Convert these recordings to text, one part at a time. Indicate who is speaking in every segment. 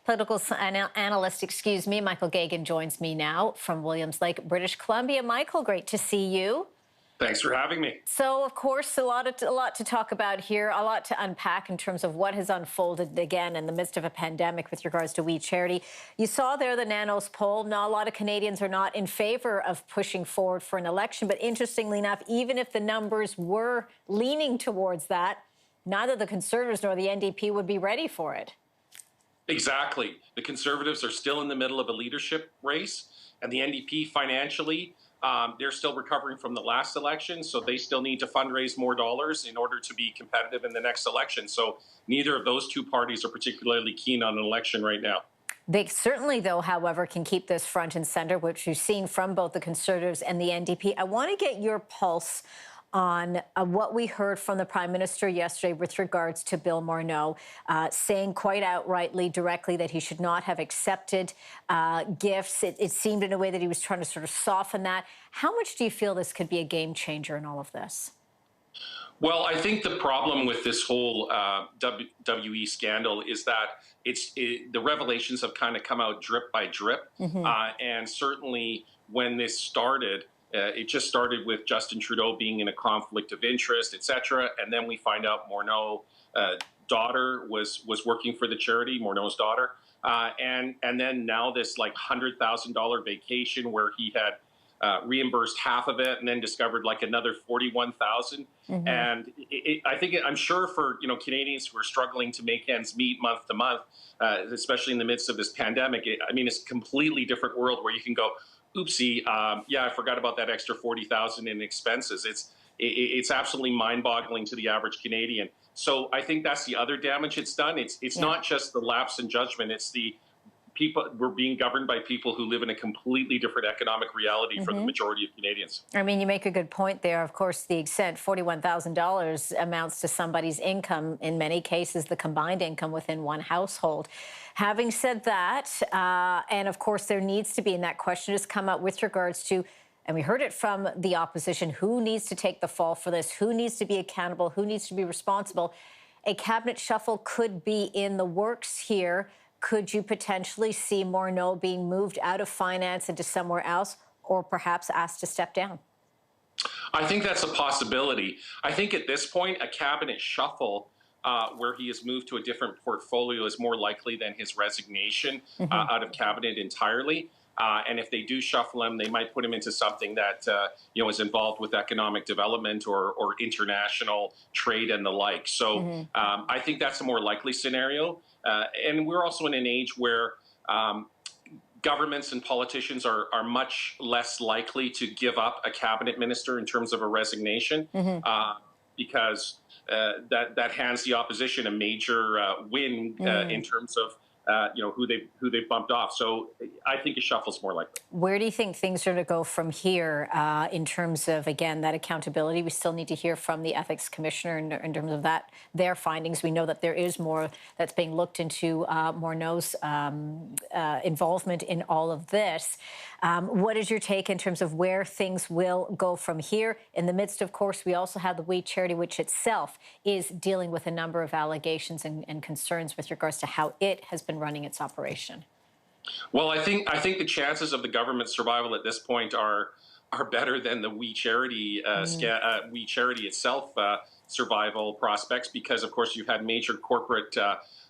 Speaker 1: Political analyst, Michael Geoghegan joins me now from Williams Lake, British Columbia. Michael, great to see you.
Speaker 2: Thanks for having me.
Speaker 1: So, of course, a lot to talk about here, a lot to unpack in terms of what has unfolded again in the midst of a pandemic with regards to We Charity. You saw there the Nanos poll. Now, a lot of Canadians are not in favor of pushing forward for an election, but interestingly enough, even if the numbers were leaning towards that, neither the Conservatives nor the NDP would be ready for it.
Speaker 2: Exactly. The Conservatives are still in the middle of a leadership race, and the NDP financially, they're still recovering from the last election, so they still need to fundraise more dollars in order to be competitive in the next election. So neither of those two parties are particularly keen on an election right now.
Speaker 1: They certainly, though, however, can keep this front and center, which you've seen from both the Conservatives and the NDP. I want to get your pulse on what we heard from the Prime Minister yesterday with regards to Bill Morneau, saying quite outrightly, directly, that he should not have accepted gifts. It seemed in a way that he was trying to sort of soften that. How much do you feel this could be a game changer in all of this?
Speaker 2: Well, I think the problem with this whole WE scandal is that the revelations have kind of come out drip by drip. And certainly when this started, it just started with Justin Trudeau being in a conflict of interest, et cetera. And then we find out Morneau's daughter was working for the charity, Morneau's daughter. And then now this like $100,000 vacation where he had reimbursed half of it and then discovered like another $41,000. And I'm sure for, Canadians who are struggling to make ends meet month to month, especially in the midst of this pandemic, it's a completely different world where you can go, oopsie, I forgot about that extra $40,000 in expenses. It's absolutely mind-boggling to the average Canadian. So I think that's the other damage it's done. It's not just the lapse in judgment. It's the people, we're being governed by people who live in a completely different economic reality for the majority of Canadians.
Speaker 1: You make a good point there. Of course, the extent $41,000 amounts to somebody's income, in many cases, the combined income within one household. Having said that, and of course, there needs to be, and that question has come up with regards to, and we heard it from the opposition, who needs to take the fall for this? Who needs to be accountable? Who needs to be responsible? A cabinet shuffle could be in the works here. Could you potentially see Morneau being moved out of finance into somewhere else, or perhaps asked to step down?
Speaker 2: I think that's a possibility. I think at this point, a cabinet shuffle where he has moved to a different portfolio is more likely than his resignation out of cabinet entirely. And if they do shuffle him, they might put him into something that is involved with economic development or international trade and the like. So I think that's a more likely scenario. And we're also in an age where governments and politicians are much less likely to give up a cabinet minister in terms of a resignation because that hands the opposition a major win in terms of who they've bumped off. So I think a shuffle's more likely.
Speaker 1: Where do you think things are to go from here in terms of, again, that accountability? We still need to hear from the ethics commissioner in terms of their findings. We know that there is more that's being looked into Morneau's involvement in all of this. What is your take in terms of where things will go from here? In the midst, of course, we also have the We Charity, which itself is dealing with a number of allegations and concerns with regards to how it has been running its operation.
Speaker 2: Well, I think the chances of the government's survival at this point are better than the We Charity We Charity itself survival prospects, because of course you've had major corporate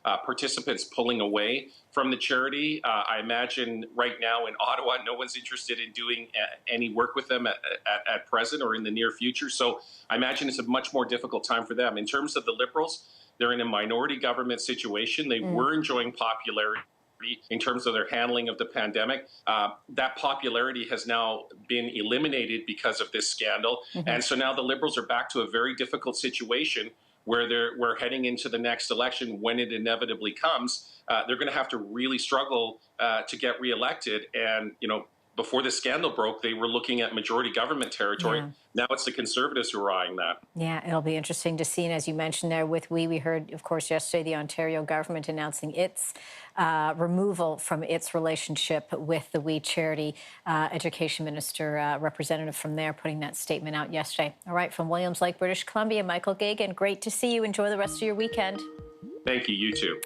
Speaker 2: participants pulling away from the charity. I imagine right now in Ottawa, no one's interested in doing any work with them at present or in the near future. So I imagine it's a much more difficult time for them. In terms of the Liberals, they're in a minority government situation. They were enjoying popularity in terms of their handling of the pandemic. That popularity has now been eliminated because of this scandal. And so now the Liberals are back to a very difficult situation where we're heading into the next election. When it inevitably comes, they're going to have to really struggle to get reelected. And, before the scandal broke, they were looking at majority government territory. Yeah. Now it's the Conservatives who are eyeing that.
Speaker 1: Yeah, it'll be interesting to see. And as you mentioned there with we heard, of course, yesterday the Ontario government announcing its removal from its relationship with the We Charity. Education Minister, representative from there, putting that statement out yesterday. All right, from Williams Lake, British Columbia, Michael Geoghegan, great to see you. Enjoy the rest of your weekend.
Speaker 2: Thank you. You too.